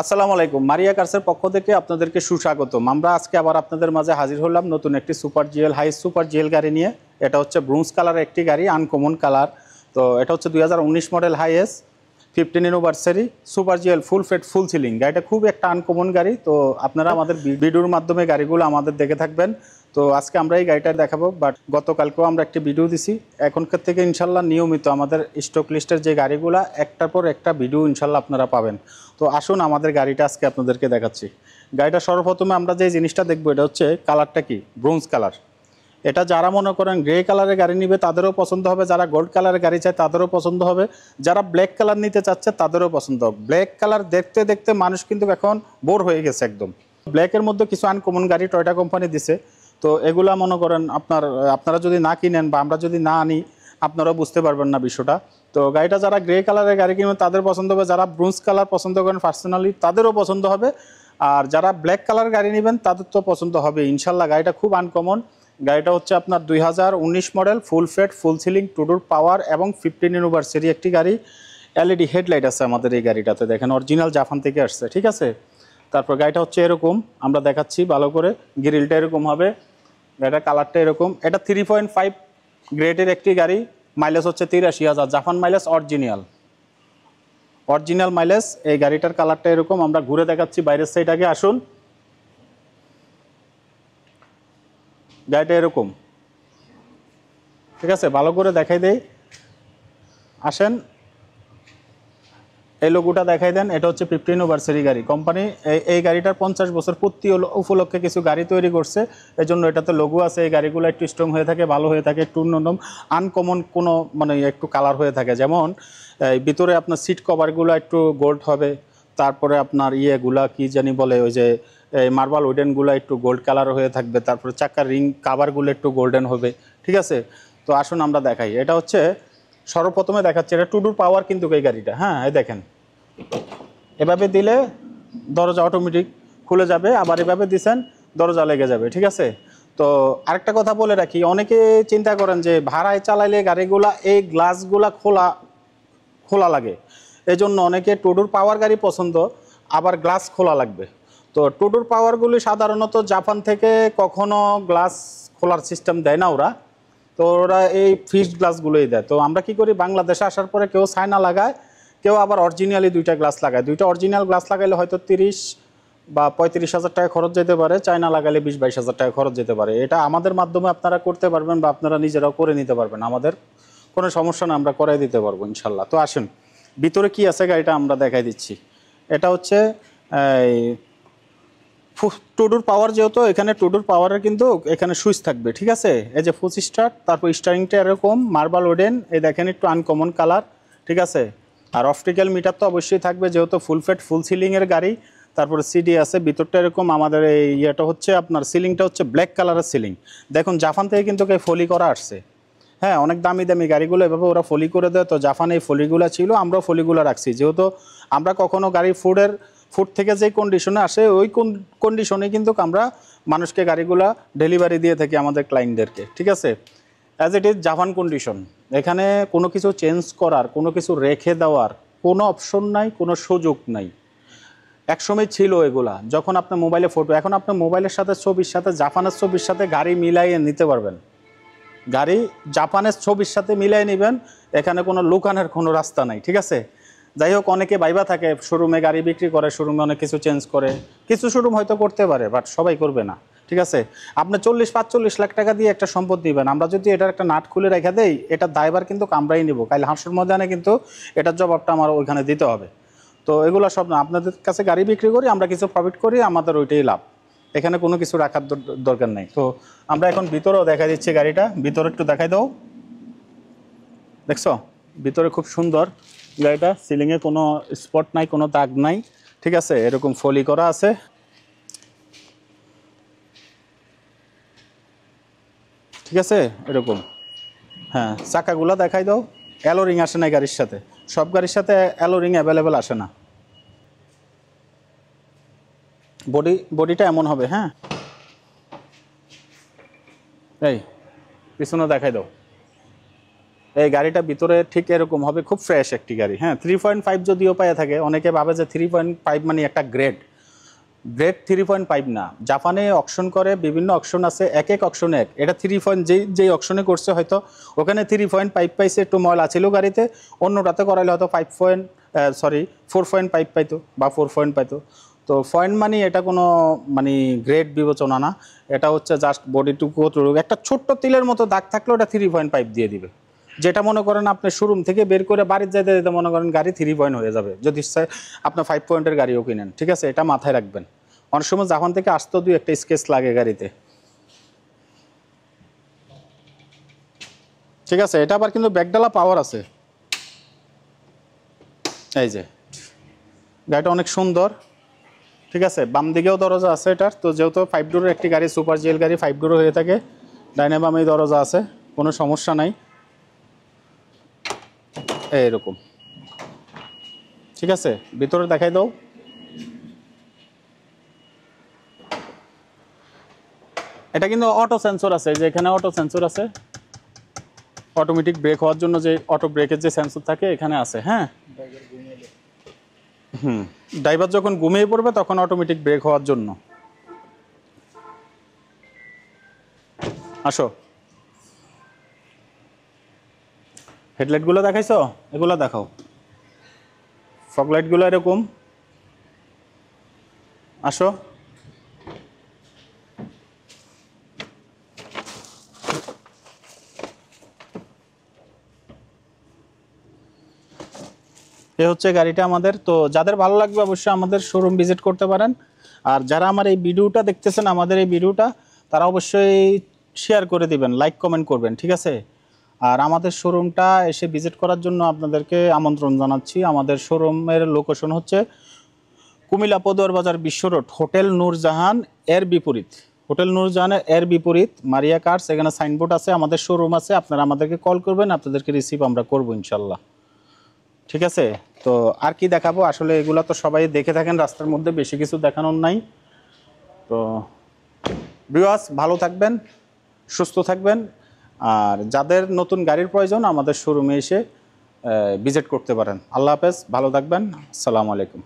আসসালামু আলাইকুম। মারিয়া কার্সের পক্ষ থেকে আপনাদেরকে সুস্বাগতম। আমরা আজকে আবার আপনাদের মাঝে হাজির হলাম নতুন একটি সুপার জিএল সুপার জিএল গাড়ি নিয়ে। এটা হচ্ছে ব্রোঞ্জ কালার একটি গাড়ি, আনকমন কালার। তো এটা হচ্ছে 2019 model Hiace 15 anniversary super GL full ফেট ফুল সিলিং। গাড়িটা খুব একটা আনকমন গাড়ি। তো আপনারা আমাদের ভিডিওর মাধ্যমে গাড়িগুলো আমাদের দেখে থাকবেন। তো আজকে আমরা এই গাড়িটা দেখাবো, বাট গতকালকেও আমরা একটি ভিডিও দিছি। এখনকার থেকে ইনশাল্লাহ নিয়মিত আমাদের স্টক লিস্টের যে গাড়িগুলো একটার পর একটা ভিডিও ইনশাল্লাহ আপনারা পাবেন। তো আসুন আমাদের গাড়িটা আজকে আপনাদেরকে দেখাচ্ছি। গাড়িটা সর্বপ্রথমে আমরা যে জিনিসটা দেখবো, এটা হচ্ছে কালারটা কি, ব্রোঞ্জ কালার। এটা যারা মনে করেন গ্রে কালারের গাড়ি নিবে তাদেরও পছন্দ হবে, যারা গোল্ড কালারের গাড়ি চায় তাদেরও পছন্দ হবে, যারা ব্ল্যাক কালার নিতে চাচ্ছে তাদেরও পছন্দ হবে। ব্ল্যাক কালার দেখতে দেখতে মানুষ কিন্তু এখন বোর হয়ে গেছে একদম। ব্ল্যাকের মধ্যে কিছু আনকমন গাড়ি টয়োটা কোম্পানি দিছে। তো এগুলা মনে করেন আপনারা যদি না কিনেন বা আমরা যদি না আনি আপনারাও বুঝতে পারবেন না বিষয়টা। তো গাড়িটা যারা গ্রে কালারের গাড়ি কিনবেন তাদের পছন্দ হবে, যারা ব্রোঞ্জ কালার পছন্দ করেন পার্সোনালি তাদেরও পছন্দ হবে, আর যারা ব্ল্যাক কালার গাড়ি নেবেন তাদের তো পছন্দ হবে ইনশাল্লাহ। গাড়িটা খুব আনকমন। গাড়িটা হচ্ছে আপনার 2019 মডেল, ফুল ফেট ফুল সিলিং, টুডোর পাওয়ার এবং 15 অ্যানিভার্সারি একটি গাড়ি। এলইডি হেডলাইট আছে আমাদের এই গাড়িটাতে, দেখেন অরিজিনাল জাপান থেকে আসছে, ঠিক আছে। তারপর গাড়িটা হচ্ছে এরকম, আমরা দেখাচ্ছি ভালো করে। গ্রিলটা এরকম হবে, গাড়িটার কালারটা এরকম। এটা 3.5 গ্রেডের একটি গাড়ি। মাইলেজ হচ্ছে 83,000, জাপান মাইলেজ অরিজিনাল মাইলেজ। এই গাড়িটার কালারটা এরকম। আমরা ঘুরে দেখাচ্ছি বাইরের সাইড, আগে আসুন। গাড়িটা এরকম, ঠিক আছে, ভালো করে দেখাই দেই, আসেন। এই লোগোটা দেখাই দেন। এটা হচ্ছে 15 অ্যানিভার্সারি গাড়ি। কোম্পানি এই গাড়িটার 50 বছর পূর্তি উপলক্ষে কিছু গাড়ি তৈরি করছে, এই জন্য এটাতে লোগো আছে। এই গাড়িগুলো একটু স্ট্রং হয়ে থাকে, ভালো হয়ে থাকে, একটু অন্যরকম আনকমন কোনো মানে একটু কালার হয়ে থাকে। যেমন ভিতরে আপনার সিট কভারগুলো একটু গোল্ড হবে, তারপরে আপনার ইয়েগুলা কি জানি বলে, ওই যে মার্বেল উডেনগুলো একটু গোল্ড কালার হয়ে থাকবে, তারপরে চাকার রিং কাভারগুলো একটু গোল্ডেন হবে, ঠিক আছে। তো আসুন আমরা দেখাই। এটা হচ্ছে সর্বপ্রথমে দেখাচ্ছে, এটা টুডোর পাওয়ার কিন্তু এই গাড়িটা। হ্যাঁ, এই দেখেন, এভাবে দিলে দরজা অটোমেটিক খুলে যাবে, আবার এভাবে দিছেন দরজা লেগে যাবে, ঠিক আছে। তো আরেকটা কথা বলে রাখি, অনেকে চিন্তা করেন যে ভাড়ায় চালাইলে গাড়িগুলা এই গ্লাসগুলা খোলা লাগে, এই জন্য অনেকে টুডোর পাওয়ার গাড়ি পছন্দ, আবার গ্লাস খোলা লাগবে। তো টুডোর পাওয়ারগুলি সাধারণত জাপান থেকে কখনো গ্লাস খোলার সিস্টেম দেয় না ওরা। তো ওরা এই ফিক্সড গ্লাসগুলোই দেয়। তো আমরা কি করি, বাংলাদেশে আসার পরে কেউ চায়না লাগায়, কেউ আবার অরিজিনালি দুইটা গ্লাস লাগায়। দুইটা অরিজিনাল গ্লাস লাগাইলে হয়তো 30 বা 35,000 টাকা খরচ যেতে পারে, চায়না লাগালে 20-22,000 টাকা খরচ যেতে পারে। এটা আমাদের মাধ্যমে আপনারা করতে পারবেন বা আপনারা নিজেরাও করে নিতে পারবেন, আমাদের কোনো সমস্যা না, আমরা করাই দিতে পারবো ইনশাল্লাহ। তো আসুন ভিতরে কি আছে গাড়িটা আমরা দেখাই দিচ্ছি। এটা হচ্ছে এই টুডোর পাওয়ার, যেহেতু এখানে টুডোর পাওয়ারের কিন্তু এখানে সুইচ থাকবে, ঠিক আছে। এই যে ফুল স্টার্ট, তারপর স্টারিংটা এরকম মার্বেল উডেন, এই দেখেন একটু আনকমন কালার, ঠিক আছে। আর অপটিক্যাল মিটার তো অবশ্যই থাকবে, যেহেতু ফুল ফেট ফুল সিলিংয়ের গাড়ি। তারপরে সিডি আছে, ভিতরটা এরকম। আমাদের এই ইয়েটা হচ্ছে আপনার সিলিংটা হচ্ছে ব্ল্যাক কালারের সিলিং। দেখুন জাপান থেকে কিন্তু ফলি করা আসছে। হ্যাঁ, অনেক দামি দামি গাড়িগুলো এভাবে ওরা ফলি করে দেয়। তো জাপানে এই ফলিগুলো ছিল, আমরাও ফলিগুলো রাখছি, যেহেতু আমরা কখনো গাড়ি ফুড থেকে যে কন্ডিশনে আসে ওই কন্ডিশনে কিন্তু আমরা মানুষকে গাড়িগুলা ডেলিভারি দিয়ে থাকি আমাদের ক্লায়েন্টদেরকে, ঠিক আছে। As it is Japan condition, এখানে কোনো কিছু চেঞ্জ করার, কোনো কিছু রেখে দেওয়ার কোনো অপশন নাই, কোনো সুযোগ নাই। একসময় ছিল এগুলা, যখন আপনার মোবাইলে ফটো, এখন আপনার মোবাইলের সাথে ছবির সাথে জাপানের ছবির সাথে গাড়ি মিলাইয়ে নিতে পারবেন। গাড়ি জাপানের ছবির সাথে মিলাই নেবেন, এখানে কোনো লুকানোর কোনো রাস্তা নাই, ঠিক আছে। যাই হোক, অনেকে ভাইবা থাকে শোরুমে গাড়ি বিক্রি করে, শোরুমে অনেক কিছু চেঞ্জ করে, কিছু শোরুম হয়তো করতে পারে, বাট সবাই করবে না, ঠিক আছে। আপনি 40-45 লাখ টাকা দিয়ে একটা সম্পদ দিবেন, আমরা যদি এটার একটা নাট খুলে রেখে দেই, এটার দায়ভার কিন্তু আমরাই নিব, কাল হাঁসের ময়দানে কিন্তু এটার জবাবটা আমার ওইখানে দিতে হবে। তো এগুলো সব না, আপনাদের কাছে গাড়ি বিক্রি করি, আমরা কিছু প্রফিট করি, আমাদের ওইটাই লাভ, এখানে কোনো কিছু রাখার দরকার নেই। তো আমরা এখন ভিতরেও দেখা দিচ্ছি গাড়িটা, ভিতরে একটু দেখাই দাও। দেখছো ভিতরে খুব সুন্দর গাড়িটা, সিলিংয়ে কোনো স্পট নাই, কোনো দাগ নাই, ঠিক আছে, এরকম ফলি করা আছে, ঠিক আছে, এরকম। হ্যাঁ, চাকাগুলো দেখাই দাও। অ্যালো রিং আসে না গাড়ির সাথে, সব গাড়ির সাথে অ্যালো রিং অ্যাভেলেবেল আসে না। বডিটা এমন হবে। হ্যাঁ, এই পিছনে দেখাই দাও, এই গাড়িটা ভিতরে ঠিক এরকম হবে, খুব ফ্রেশ একটি গাড়ি। হ্যাঁ, 3.5 যদিও পায়ে থাকে, অনেকে ভাবে যে 3.5 মানে একটা গ্রেড 3.5 না। জাপানে অকশন করে, বিভিন্ন অকশন আছে, এক এক অকশনে এক। এটা 3 যেই অকশনে করছে হয়তো ওখানে 3.5 পাইছে, একটু ময়লা ছিল গাড়িতে, অন্যটাতে করাইলে হয়তো 4.5 পাইতো বা 4 পাইতো। তো পয়েন্ট মানি এটা কোনো মানে গ্রেড বিবেচনা না, এটা হচ্ছে জাস্ট বডিটুকু একটা ছোট্ট তিলের মতো দাগ থাকলে ওটা 3.5 দিয়ে দিবে। যেটা মনে করেন আপনি শোরুম থেকে বের করে বাড়ির যেতে যেতে মনে করেন গাড়ি 3 হয়ে যাবে, যদি আপনার 5 পয়েন্টের গাড়িও কিনেন। ঠিক আছে, এটা মাথায় রাখবেন। অনেক সময় জাপান থেকে আসতেও 2-1টা স্কেচ লাগে গাড়িতে। ঠিক আছে, এটা আবার কিন্তু ব্যাকডালা পাওয়ার আছে। এই যে গাড়িটা অনেক সুন্দর। ঠিক আছে, বাম দিকেও দরজা আছে এটার। তো যেহেতু 5 ডোরের একটি গাড়ি, সুপার জিএল গাড়ি 5 ডোর হয়ে থাকে, ডাইনে বামেই দরজা আছে, কোনো সমস্যা নাই। এইরকম। ঠিক আছে, ভিতরে দেখাই দাও। এটা কিন্তু অটো সেন্সর আছে, যে এখানে অটো সেন্সর আছে, অটোমেটিক ব্রেক হওয়ার জন্য যে অটো ব্রেকের যে সেন্সর থাকে এখানে আছে। হ্যাঁ, ড্রাইভার যখন ঘুমিয়ে পড়বে তখন অটোমেটিক ব্রেক হওয়ার জন্য। আসো, হেডলাইটগুলো দেখাইছো, এগুলো দেখাও। ফগলাইটগুলো এরকম। আসো, এ হচ্ছে গাড়িটা আমাদের। তো যাদের ভালো লাগবে অবশ্যই আমাদের শোরুম ভিজিট করতে পারেন। আর যারা আমার এই ভিডিওটা দেখতেছেন, আমাদের এই ভিডিওটা, তারা অবশ্যই শেয়ার করে দিবেন, লাইক কমেন্ট করবেন। ঠিক আছে, আর আমাদের শোরুমটা এসে ভিজিট করার জন্য আপনাদেরকে আমন্ত্রণ জানাচ্ছি। আমাদের শোরুমের লোকেশন হচ্ছে কুমিল্লা পদুয়ার বাজার বিশ্ব রোড, হোটেল নূরজাহান এর বিপরীত। হোটেল নূরজাহানের এর বিপরীত মারিয়া কার্স, এখানে সাইনবোর্ড আছে, আমাদের শোরুম আছে। আপনারা আমাদেরকে কল করবেন, আপনাদেরকে রিসিভ আমরা করবো ইনশাল্লাহ। ঠিক আছে, তো আর কি দেখাবো, আসলে এগুলা তো সবাই দেখে থাকেন রাস্তার মধ্যে, বেশি কিছু দেখানোর নাই। তো ভিউয়ার্স, ভালো থাকবেন, সুস্থ থাকবেন। আর যাদের নতুন গাড়ির প্রয়োজন আমাদের শোরুমে এসে ভিজিট করতে পারেন। আল্লাহ হাফেজ, ভালো থাকবেন, আসসালামু আলাইকুম।